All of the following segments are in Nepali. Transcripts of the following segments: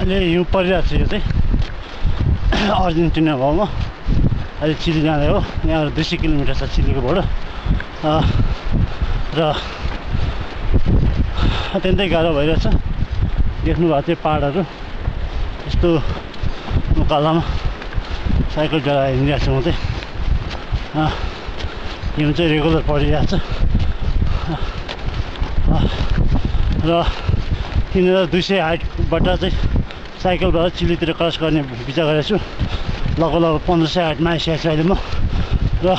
अहिले हिउँ परिरहेको छ। यो चाहिँ अर्जेन्टिना भाउमा अहिले चिली जाँदै हो। यहाँ 200 किलोमिटर छ चिलीको बोर्डर र अत्यन्तै गाह्रो भइरहेछ। देख्नुभएको थियो पाहाडहरू यस्तो उकालोमा साइकल चलाएर हिँडिरहेको छु म चाहिँ। हिउँ चाहिँ रेगुलर परिरहेको छ र 3200 हाइटबाट चाहिँ साइकलबाट चिलीतिर क्रस गर्ने विचार गरेको छु। लगभग 1500 हाइटमा आइसकेको छु अहिले म। र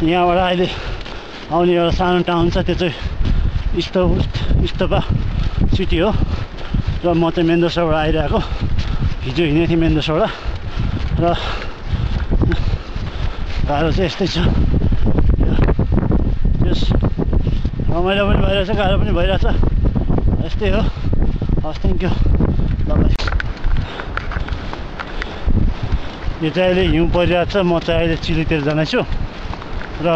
यहाँबाट अहिले आउने एउटा सानो टाउन छ, त्यो चाहिँ इस्तोपा सिटी हो। र म चाहिँ मेन्दोसबाट आइरहेको, हिजो हिँडेको थिएँ मेन्दोसबाट। र गाह्रो चाहिँ यस्तै छ। यस रमाइलो पनि भइरहेछ, गाह्रो पनि भइरहेछ, यस्तै हो। हस्, थ्याङ्क यू। ल यो चाहिँ अहिले हिउँ परिरहेको छ। म चाहिँ अहिले चिलीतिर जाँदैछु र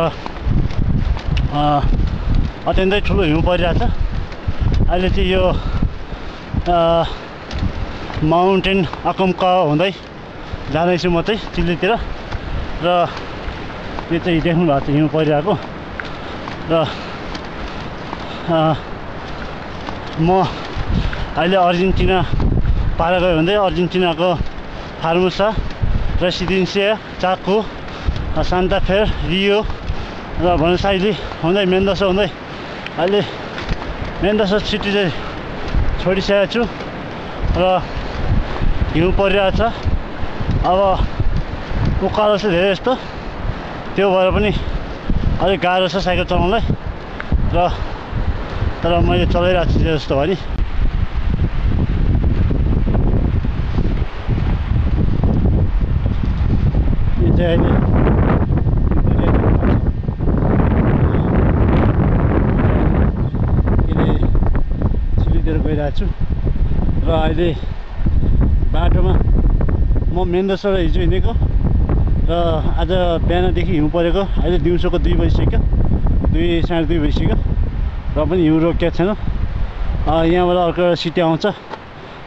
अत्यन्तै ठुलो हिउँ परिरहेको छ। अहिले चाहिँ यो माउन्टेन अकमकावा हुँदै जाँदैछु म चाहिँ चिलीतिर। र यो चाहिँ देख्नु भएको छ हिउँ परिरहेको। र म अहिले अर्जेन्टिना पार गयो भने अर्जेन्टिनाको फार्मोसा, रेसिडेन्सिया, चाको, सान्ता फे, रियो र भनोस आइलेस हुँदै मेन्दोसा हुँदै अहिले मेन्दोसा सिटी चाहिँ छोडिसकेको छु। र हिउँ परिरहेको छ। अब उकालो छ धेरै जस्तो, त्यो भएर पनि अलिक गाह्रो छ साइकल चलाउनलाई। र तर मैले चलाइरहेको छु जस्तो भयो नि। यो चाहिँ अहिले चिलीतिर गइरहेको छु। र अहिले बाटोमा म मेन्दोसबाट हिजो हिँडेको र आज बिहानदेखि हिउँ परेको। अहिले दिउँसोको 2 बजिसक्यो, 2 साढे 2 भइसक्यो र पनि हिउँ रोकिएको छैन। यहाँबाट अर्को सिटी आउँछ,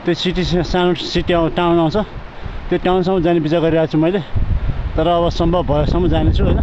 त्यो सिटी सानो सिटी टाउन आउँछ, त्यो टाउनसम्म जाने विचार गरिरहेको छु मैले। तर अब सम्भव भएसम्म जानेछु होइन।